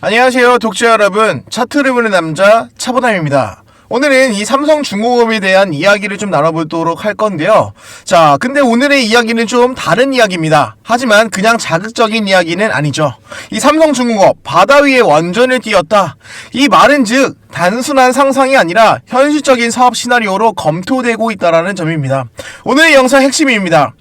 안녕하세요 독자 여러분, 차트를 보는 남자 차보담입니다. 오늘은 이 삼성중공업에 대한 이야기를 좀 나눠보도록 할 건데요. 자, 근데 오늘의 이야기는 좀 다른 이야기입니다. 하지만 그냥 자극적인 이야기는 아니죠. 이 삼성중공업 바다 위에 원전을 띄웠다, 이 말은 즉 단순한 상상이 아니라 현실적인 사업 시나리오로 검토되고 있다는 점입니다. 오늘의 영상 핵심입니다.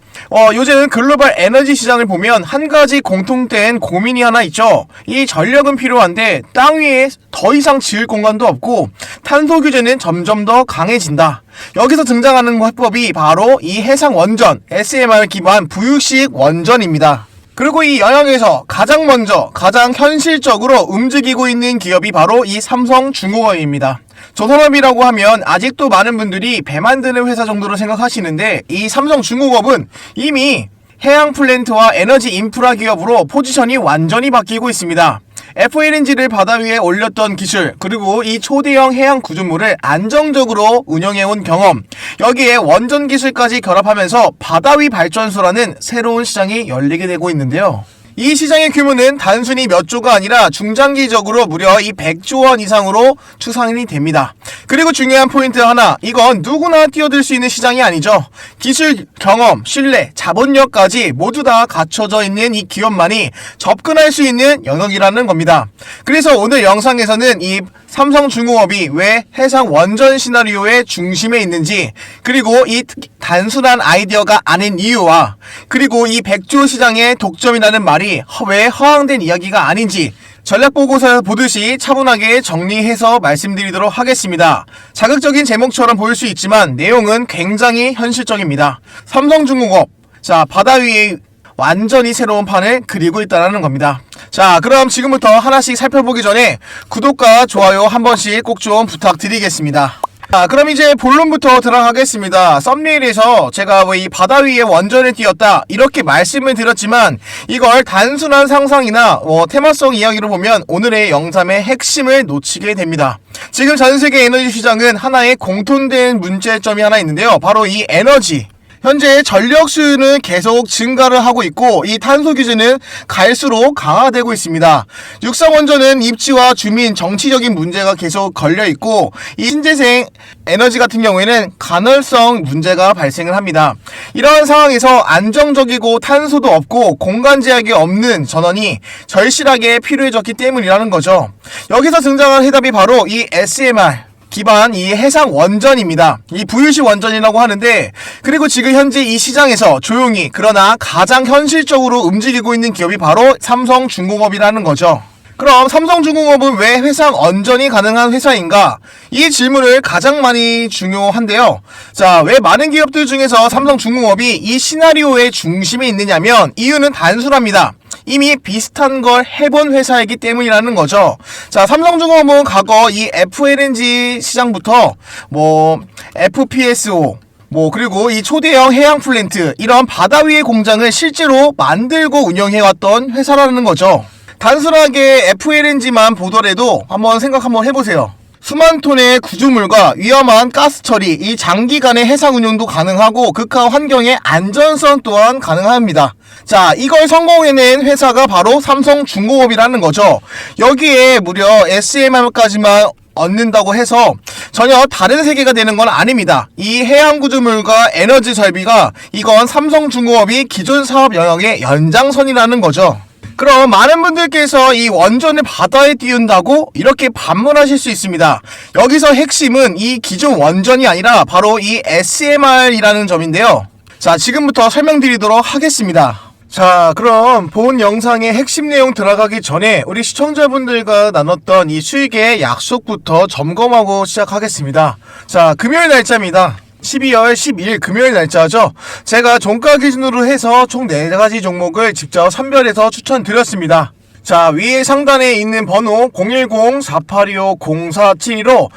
요즘 글로벌 에너지 시장을 보면 한 가지 공통된 고민이 하나 있죠. 이 전력은 필요한데 땅 위에 더 이상 지을 공간도 없고 탄소 규제는 점점 더 강해진다. 여기서 등장하는 화법이 바로 이 해상 원전, SMR 기반 부유식 원전입니다. 그리고 이 영역에서 가장 먼저, 가장 현실적으로 움직이고 있는 기업이 바로 이 삼성중공업입니다. 조선업이라고 하면 아직도 많은 분들이 배 만드는 회사 정도로 생각하시는데, 이 삼성중공업은 이미 해양 플랜트와 에너지 인프라 기업으로 포지션이 완전히 바뀌고 있습니다. FLNG를 바다 위에 올렸던 기술, 그리고 이 초대형 해양 구조물을 안정적으로 운영해온 경험, 여기에 원전 기술까지 결합하면서 바다 위 발전소라는 새로운 시장이 열리게 되고 있는데요. 이 시장의 규모는 단순히 몇 조가 아니라 중장기적으로 무려 이 100조 원 이상으로 추산이 됩니다. 그리고 중요한 포인트 하나, 이건 누구나 뛰어들 수 있는 시장이 아니죠. 기술, 경험, 신뢰, 자본력까지 모두 다 갖춰져 있는 이 기업만이 접근할 수 있는 영역이라는 겁니다. 그래서 오늘 영상에서는 이 삼성중공업이 왜 해상 원전 시나리오의 중심에 있는지, 그리고 이 단순한 아이디어가 아닌 이유와, 그리고 이 100조 시장의 독점이라는 말이 왜 허황된 이야기가 아닌지 전략보고서 보듯이 차분하게 정리해서 말씀드리도록 하겠습니다. 자극적인 제목처럼 보일 수 있지만 내용은 굉장히 현실적입니다. 삼성중공업, 자, 바다 위에 완전히 새로운 판을 그리고 있다는 겁니다. 자, 그럼 지금부터 하나씩 살펴보기 전에 구독과 좋아요 한 번씩 꼭 좀 부탁드리겠습니다. 자, 그럼 이제 본론부터 들어가겠습니다. 썸네일에서 제가 이 바다 위에 원전을 띄웠다 이렇게 말씀을 드렸지만, 이걸 단순한 상상이나 테마성 이야기로 보면 오늘의 영상의 핵심을 놓치게 됩니다. 지금 전세계 에너지 시장은 하나의 공통된 문제점이 하나 있는데요. 바로 이 에너지. 현재 전력 수요는 계속 증가를 하고 있고, 이 탄소 규제는 갈수록 강화되고 있습니다. 육상원전은 입지와 주민, 정치적인 문제가 계속 걸려있고, 이 신재생 에너지 같은 경우에는 간헐성 문제가 발생을 합니다. 이러한 상황에서 안정적이고 탄소도 없고 공간 제약이 없는 전원이 절실하게 필요해졌기 때문이라는 거죠. 여기서 등장한 해답이 바로 이 SMR 기반 이 해상 원전입니다. 이 부유식 원전이라고 하는데, 그리고 지금 현재 이 시장에서 조용히 그러나 가장 현실적으로 움직이고 있는 기업이 바로 삼성중공업이라는 거죠. 그럼 삼성중공업은 왜 해상 원전이 가능한 회사인가? 이 질문을 가장 많이 중요한데요. 자, 왜 많은 기업들 중에서 삼성중공업이 이 시나리오의 중심에 있느냐면, 이유는 단순합니다. 이미 비슷한 걸 해본 회사이기 때문이라는 거죠. 자, 삼성중공업은 과거 이 FLNG 시장부터 FPSO, 그리고 이 초대형 해양 플랜트, 이런 바다 위의 공장을 실제로 만들고 운영해왔던 회사라는 거죠. 단순하게 FLNG만 보더라도 한번 생각 한번 해보세요. 수만 톤의 구조물과 위험한 가스 처리, 이 장기간의 해상 운용도 가능하고 극한 환경의 안전성 또한 가능합니다. 자, 이걸 성공해낸 회사가 바로 삼성중공업이라는 거죠. 여기에 무려 SMR까지만 얻는다고 해서 전혀 다른 세계가 되는 건 아닙니다. 이 해양 구조물과 에너지 설비가, 이건 삼성중공업이 기존 사업 영역의 연장선이라는 거죠. 그럼 많은 분들께서 이 원전을 바다에 띄운다고 이렇게 반문하실 수 있습니다. 여기서 핵심은 이 기존 원전이 아니라 바로 이 SMR이라는 점인데요. 자, 지금부터 설명드리도록 하겠습니다. 자, 그럼 본 영상의 핵심 내용 들어가기 전에 우리 시청자분들과 나눴던 이 수익의 약속부터 점검하고 시작하겠습니다. 자, 금요일 날짜입니다. 12월 12일 금요일 날짜죠. 제가 종가 기준으로 해서 총 4가지 종목을 직접 선별해서 추천드렸습니다. 자, 위에 상단에 있는 번호 010-4825-0472로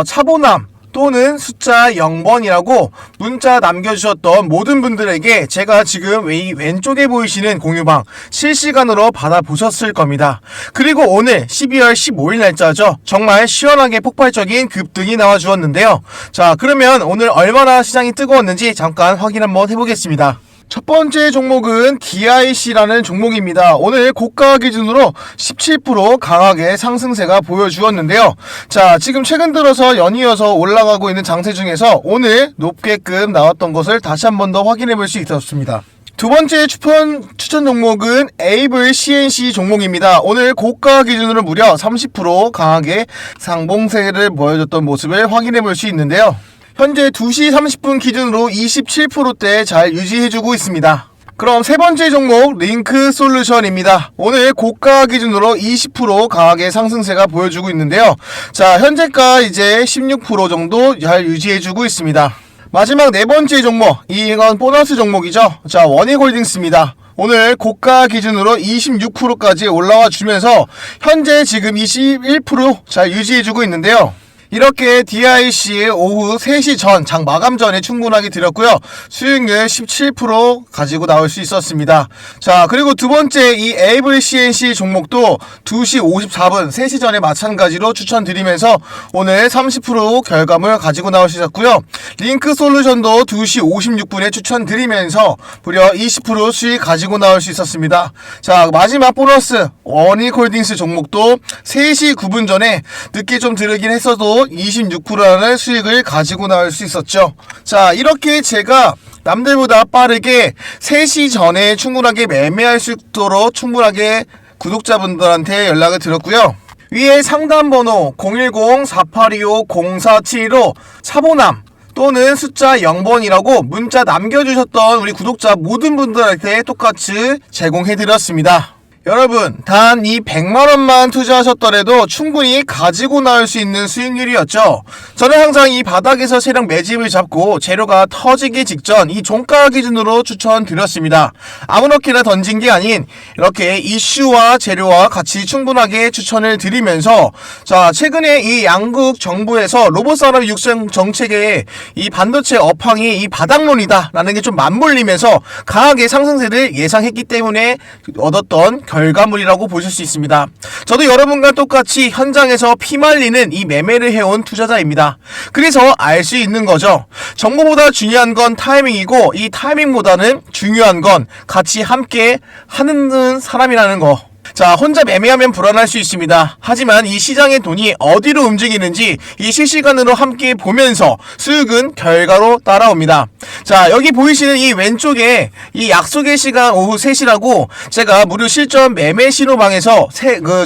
차보남 또는 숫자 0번이라고 문자 남겨주셨던 모든 분들에게 제가 지금 이 왼쪽에 보이시는 공유방 실시간으로 받아보셨을 겁니다. 그리고 오늘 12월 15일 날짜죠. 정말 시원하게 폭발적인 급등이 나와주었는데요. 자, 그러면 오늘 얼마나 시장이 뜨거웠는지 잠깐 확인 한번 해보겠습니다. 첫 번째 종목은 DIC라는 종목입니다. 오늘 고가 기준으로 17% 강하게 상승세가 보여주었는데요. 자, 지금 최근 들어서 연이어서 올라가고 있는 장세 중에서 오늘 높게끔 나왔던 것을 다시 한 번 더 확인해 볼 수 있었습니다. 두 번째 추천 종목은 에이블 CNC 종목입니다. 오늘 고가 기준으로 무려 30% 강하게 상봉세를 보여줬던 모습을 확인해 볼 수 있는데요. 현재 2시 30분 기준으로 27%대 잘 유지해주고 있습니다. 그럼 세 번째 종목 링크 솔루션입니다. 오늘 고가 기준으로 20% 강하게 상승세가 보여주고 있는데요. 자, 현재가 이제 16% 정도 잘 유지해주고 있습니다. 마지막 네 번째 종목, 이건 보너스 종목이죠. 자, 원익홀딩스입니다. 오늘 고가 기준으로 26%까지 올라와 주면서 현재 지금 21% 잘 유지해주고 있는데요. 이렇게 DIC 오후 3시 전 장 마감 전에 충분하게 드렸고요. 수익률 17% 가지고 나올 수 있었습니다. 자, 그리고 두 번째 이 에이블 CNC 종목도 2시 54분 3시 전에 마찬가지로 추천드리면서 오늘 30% 결과물 가지고 나올 수 있었고요. 링크 솔루션도 2시 56분에 추천드리면서 무려 20% 수익 가지고 나올 수 있었습니다. 자, 마지막 보너스 원익홀딩스 종목도 3시 9분 전에 늦게 좀 들으긴 했어도 26%라는 수익을 가지고 나올 수 있었죠. 자, 이렇게 제가 남들보다 빠르게 3시 전에 충분하게 매매할 수 있도록 충분하게 구독자분들한테 연락을 드렸고요. 위에 상담번호 010-4825-0475 차보남 또는 숫자 0번이라고 문자 남겨주셨던 우리 구독자 모든 분들한테 똑같이 제공해드렸습니다. 여러분, 단 이 100만원만 투자하셨더라도 충분히 가지고 나올 수 있는 수익률이었죠. 저는 항상 이 바닥에서 세력 매집을 잡고 재료가 터지기 직전 이 종가 기준으로 추천드렸습니다. 아무렇게나 던진 게 아닌 이렇게 이슈와 재료와 같이 충분하게 추천을 드리면서, 자, 최근에 이 양국 정부에서 로봇산업 육성 정책에 이 반도체 업황이 이 바닥론이다 라는 게 좀 맞물리면서 강하게 상승세를 예상했기 때문에 얻었던 결과물이라고 보실 수 있습니다. 저도 여러분과 똑같이 현장에서 피말리는 이 매매를 해온 투자자입니다. 그래서 알 수 있는 거죠. 정보보다 중요한 건 타이밍이고 이 타이밍보다는 중요한 건 같이 함께 하는 사람이라는 거. 자, 혼자 매매하면 불안할 수 있습니다. 하지만 이 시장의 돈이 어디로 움직이는지 이 실시간으로 함께 보면서 수익은 결과로 따라옵니다. 자, 여기 보이시는 이 왼쪽에 이 약속의 시간 오후 3시라고 제가 무료 실전 매매 신호방에서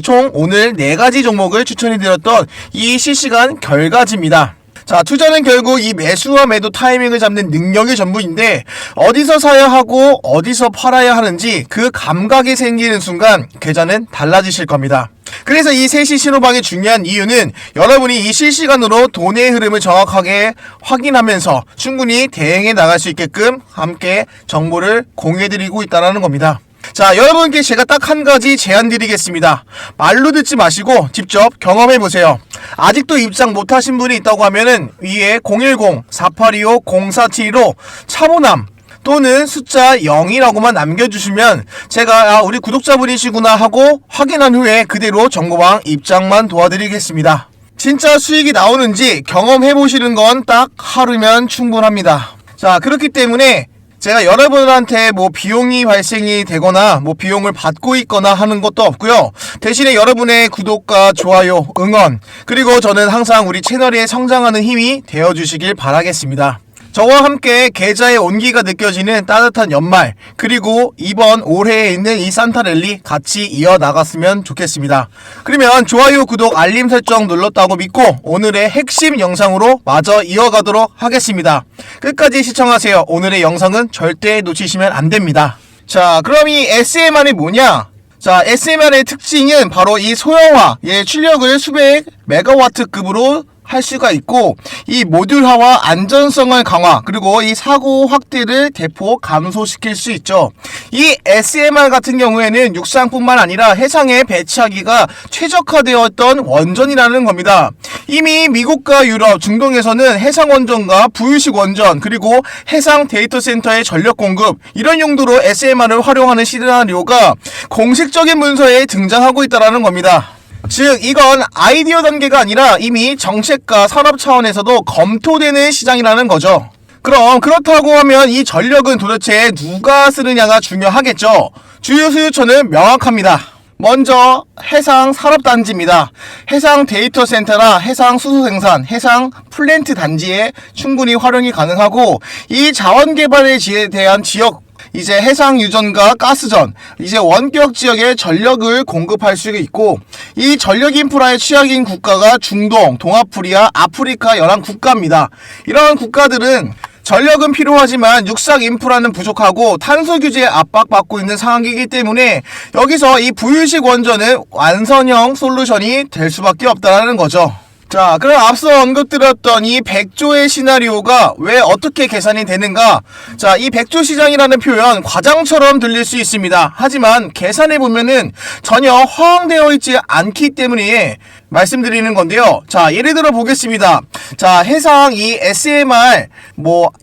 총 오늘 4가지 종목을 추천해드렸던 이 실시간 결과지입니다. 자, 투자는 결국 이 매수와 매도 타이밍을 잡는 능력이 전부인데 어디서 사야 하고 어디서 팔아야 하는지 그 감각이 생기는 순간 계좌는 달라지실 겁니다. 그래서 이 3시 신호방이 중요한 이유는 여러분이 이 실시간으로 돈의 흐름을 정확하게 확인하면서 충분히 대응해 나갈 수 있게끔 함께 정보를 공유해드리고 있다는 겁니다. 자, 여러분께 제가 딱 한 가지 제안 드리겠습니다. 말로 듣지 마시고 직접 경험해보세요. 아직도 입장 못하신 분이 있다고 하면은 위에 010-4825-0475 차보남 또는 숫자 0이라고만 남겨주시면 제가 우리 구독자분이시구나 하고 확인한 후에 그대로 정보방 입장만 도와드리겠습니다. 진짜 수익이 나오는지 경험해보시는 건 딱 하루면 충분합니다. 자, 그렇기 때문에 제가 여러분한테 뭐 비용이 발생이 되거나 뭐 비용을 받고 있거나 하는 것도 없고요. 대신에 여러분의 구독과 좋아요, 응원, 그리고 저는 항상 우리 채널의 성장하는 힘이 되어주시길 바라겠습니다. 저와 함께 계좌의 온기가 느껴지는 따뜻한 연말, 그리고 이번 올해에 있는 이 산타랠리 같이 이어나갔으면 좋겠습니다. 그러면 좋아요, 구독, 알림 설정 눌렀다고 믿고 오늘의 핵심 영상으로 마저 이어가도록 하겠습니다. 끝까지 시청하세요. 오늘의 영상은 절대 놓치시면 안 됩니다. 자, 그럼 이 SMR이 뭐냐? 자, SMR의 특징은 바로 이 소형화, 출력을 수백 메가와트급으로 할 수가 있고 이 모듈화와 안전성을 강화, 그리고 이 사고 확대를 대폭 감소시킬 수 있죠. 이 SMR 같은 경우에는 육상뿐만 아니라 해상에 배치하기가 최적화되었던 원전이라는 겁니다. 이미 미국과 유럽, 중동에서는 해상 원전과 부유식 원전, 그리고 해상 데이터 센터의 전력 공급, 이런 용도로 SMR을 활용하는 시나리오가 공식적인 문서에 등장하고 있다는 겁니다. 즉, 이건 아이디어 단계가 아니라 이미 정책과 산업 차원에서도 검토되는 시장이라는 거죠. 그럼 그렇다고 하면 이 전력은 도대체 누가 쓰느냐가 중요하겠죠. 주요 수요처는 명확합니다. 먼저 해상산업단지입니다. 해상 데이터센터나 해상 수소생산, 해상 플랜트 단지에 충분히 활용이 가능하고, 이 자원개발에 대한 지역, 이제 해상 유전과 가스전, 이제 원격 지역에 전력을 공급할 수 있고, 이 전력 인프라에 취약인 국가가 중동, 동아프리아, 아프리카 연안 국가입니다. 이러한 국가들은 전력은 필요하지만 육상 인프라는 부족하고 탄소 규제에 압박받고 있는 상황이기 때문에 여기서 이 부유식 원전은 완선형 솔루션이 될 수밖에 없다는 거죠. 자, 그럼 앞서 언급드렸던 이 100조의 시나리오가 왜 어떻게 계산이 되는가? 자, 이 100조 시장이라는 표현 과장처럼 들릴 수 있습니다. 하지만 계산해보면은 전혀 허용되어 있지 않기 때문에 말씀드리는 건데요. 자, 예를 들어 보겠습니다. 자, 해상 이 SMR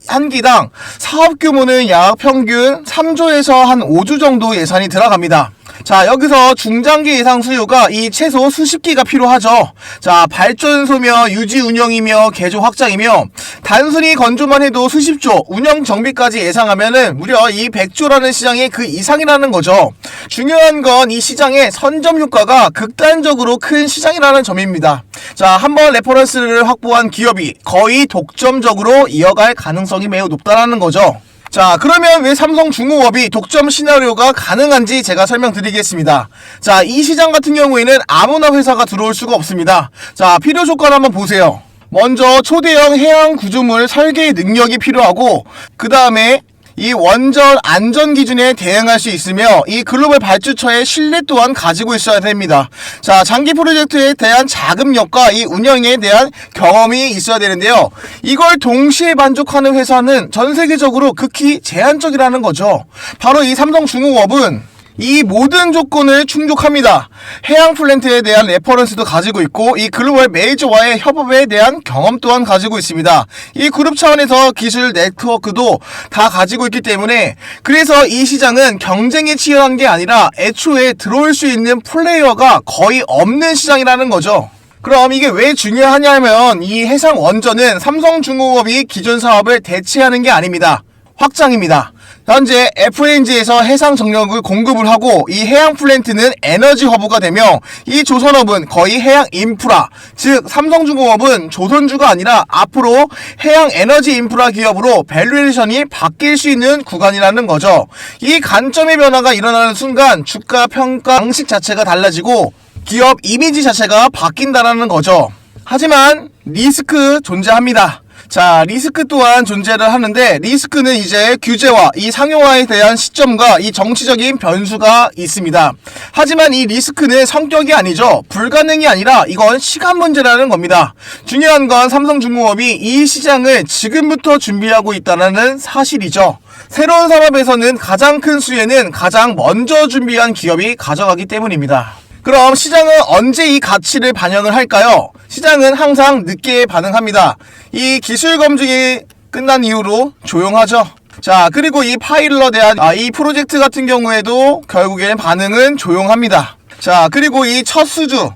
한 기당 사업 규모는 약 평균 3조에서 한 5조 정도 예산이 들어갑니다. 자, 여기서 중장기 예상 수요가 이 최소 수십 기가 필요하죠. 자, 발전소며 유지 운영이며 개조 확장이며 단순히 건조만 해도 수십조, 운영 정비까지 예상하면은 무려 이 100조라는 시장의 그 이상이라는 거죠. 중요한 건 이 시장의 선점 효과가 극단적으로 큰 시장이라는 점입니다. 자, 한번 레퍼런스를 확보한 기업이 거의 독점적으로 이어갈 가능성이 매우 높다는 거죠. 자, 그러면 왜 삼성중공업이 독점 시나리오가 가능한지 제가 설명드리겠습니다. 자, 이 시장 같은 경우에는 아무나 회사가 들어올 수가 없습니다. 자, 필요 조건 한번 보세요. 먼저 초대형 해양 구조물 설계 능력이 필요하고, 그 다음에 이 원전 안전 기준에 대응할 수 있으며 이 글로벌 발주처의 신뢰 또한 가지고 있어야 됩니다. 자, 장기 프로젝트에 대한 자금력과 이 운영에 대한 경험이 있어야 되는데요. 이걸 동시에 만족하는 회사는 전 세계적으로 극히 제한적이라는 거죠. 바로 이 삼성중공업은 이 모든 조건을 충족합니다. 해양 플랜트에 대한 레퍼런스도 가지고 있고, 이 글로벌 메이저와의 협업에 대한 경험 또한 가지고 있습니다. 이 그룹 차원에서 기술 네트워크도 다 가지고 있기 때문에, 그래서 이 시장은 경쟁이 치열한 게 아니라 애초에 들어올 수 있는 플레이어가 거의 없는 시장이라는 거죠. 그럼 이게 왜 중요하냐면, 이 해상 원전은 삼성중공업이 기존 사업을 대체하는 게 아닙니다. 확장입니다. 현재 FNG에서 해상 정력을 공급을 하고, 이 해양 플랜트는 에너지 허브가 되며, 이 조선업은 거의 해양 인프라, 즉 삼성중공업은 조선주가 아니라 앞으로 해양 에너지 인프라 기업으로 밸류에이션이 바뀔 수 있는 구간이라는 거죠. 이 관점의 변화가 일어나는 순간 주가 평가 방식 자체가 달라지고 기업 이미지 자체가 바뀐다는 거죠. 하지만 리스크 존재합니다. 자, 리스크 또한 존재를 하는데, 리스크는 이제 규제와 이 상용화에 대한 시점과 이 정치적인 변수가 있습니다. 하지만 이 리스크는 성격이 아니죠. 불가능이 아니라 이건 시간 문제라는 겁니다. 중요한 건 삼성중공업이 이 시장을 지금부터 준비하고 있다는 사실이죠. 새로운 산업에서는 가장 큰 수혜는 가장 먼저 준비한 기업이 가져가기 때문입니다. 그럼 시장은 언제 이 가치를 반영을 할까요? 시장은 항상 늦게 반응합니다. 이 기술 검증이 끝난 이후로 조용하죠. 자, 그리고 이 파일럿에 대한 이 프로젝트 같은 경우에도 결국엔 반응은 조용합니다. 자, 그리고 이 첫 수주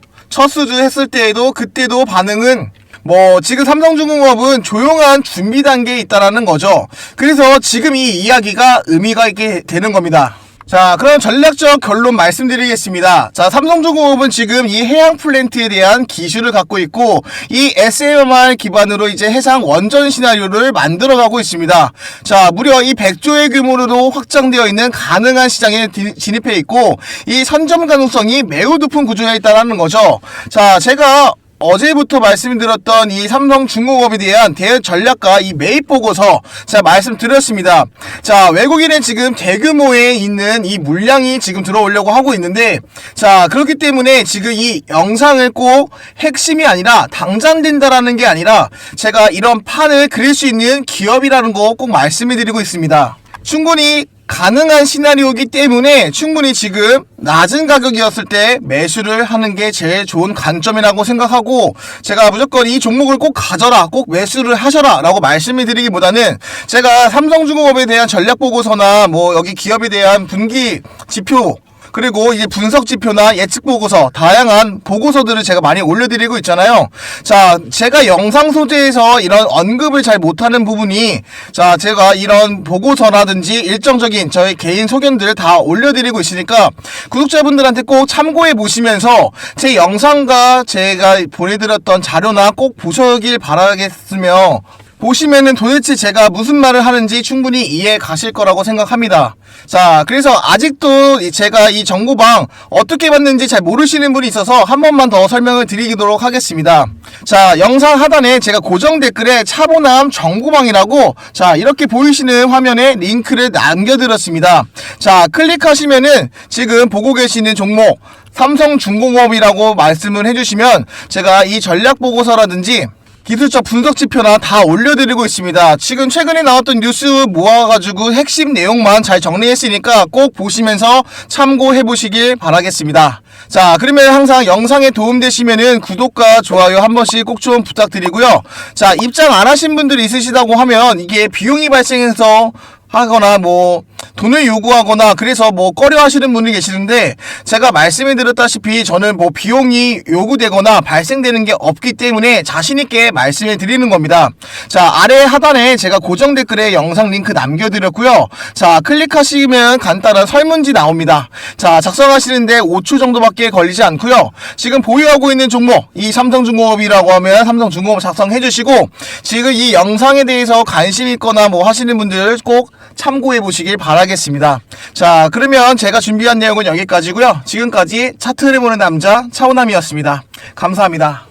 했을 때에도 그때도 반응은 지금 삼성중공업은 조용한 준비 단계에 있다라는 거죠. 그래서 지금 이 이야기가 의미가 있게 되는 겁니다. 자, 그럼 전략적 결론 말씀드리겠습니다. 자, 삼성중공업은 지금 이 해양 플랜트에 대한 기술을 갖고 있고, 이 SMR 기반으로 이제 해상 원전 시나리오를 만들어가고 있습니다. 자, 무려 이 100조의 규모로도 확장되어 있는 가능한 시장에 진입해 있고, 이 선점 가능성이 매우 높은 구조에 있다는 거죠. 자, 제가 어제부터 말씀드렸던 이 삼성중공업에 대한 대응 전략과 이 매입 보고서 제가 말씀드렸습니다. 자, 외국인은 지금 대규모에 있는 이 물량이 지금 들어오려고 하고 있는데, 자, 그렇기 때문에 지금 이 영상을 꼭 핵심이 아니라 당장 된다라는 게 아니라 제가 이런 판을 그릴 수 있는 기업이라는 거 꼭 말씀을 드리고 있습니다. 충분히 가능한 시나리오이기 때문에 충분히 지금 낮은 가격이었을 때 매수를 하는 게 제일 좋은 관점이라고 생각하고, 제가 무조건 이 종목을 꼭 가져라, 꼭 매수를 하셔라 라고 말씀을 드리기보다는 제가 삼성중공업에 대한 전략 보고서나 여기 기업에 대한 분기 지표, 그리고 이제 분석 지표나 예측 보고서, 다양한 보고서들을 제가 많이 올려드리고 있잖아요. 자, 제가 영상 소재에서 이런 언급을 잘 못하는 부분이, 자, 제가 이런 보고서라든지 일정적인 저의 개인 소견들을 다 올려드리고 있으니까 구독자분들한테 꼭 참고해 보시면서 제 영상과 제가 보내드렸던 자료나 꼭 보시길 바라겠으며, 보시면은 도대체 제가 무슨 말을 하는지 충분히 이해 가실 거라고 생각합니다. 자, 그래서 아직도 제가 이 정보방 어떻게 받는지 잘 모르시는 분이 있어서 한 번만 더 설명을 드리도록 하겠습니다. 자, 영상 하단에 제가 고정 댓글에 차보남 정보방이라고, 자, 이렇게 보이시는 화면에 링크를 남겨드렸습니다. 자, 클릭하시면은 지금 보고 계시는 종목 삼성중공업이라고 말씀을 해주시면 제가 이 전략 보고서라든지 기술적 분석 지표나 다 올려드리고 있습니다. 지금 최근에 나왔던 뉴스 모아가지고 핵심 내용만 잘 정리했으니까 꼭 보시면서 참고해 보시길 바라겠습니다. 자, 그러면 항상 영상에 도움되시면은 구독과 좋아요 한 번씩 꼭 좀 부탁드리고요. 자, 입장 안 하신 분들이 있으시다고 하면 이게 비용이 발생해서 하거나 뭐 돈을 요구하거나 그래서 뭐 꺼려 하시는 분이 계시는데, 제가 말씀해 드렸다시피 저는 뭐 비용이 요구되거나 발생되는 게 없기 때문에 자신 있게 말씀해 드리는 겁니다. 자, 아래 하단에 제가 고정 댓글에 영상 링크 남겨드렸고요. 자, 클릭하시면 간단한 설문지 나옵니다. 자, 작성하시는데 5초 정도밖에 걸리지 않고요. 지금 보유하고 있는 종목, 이 삼성중공업이라고 하면 삼성중공업 작성해 주시고, 지금 이 영상에 대해서 관심 있거나 뭐 하시는 분들 꼭 참고해 보시길 바라겠습니다. 자, 그러면 제가 준비한 내용은 여기까지고요. 지금까지 차트를 보는 남자 차오남이었습니다. 감사합니다.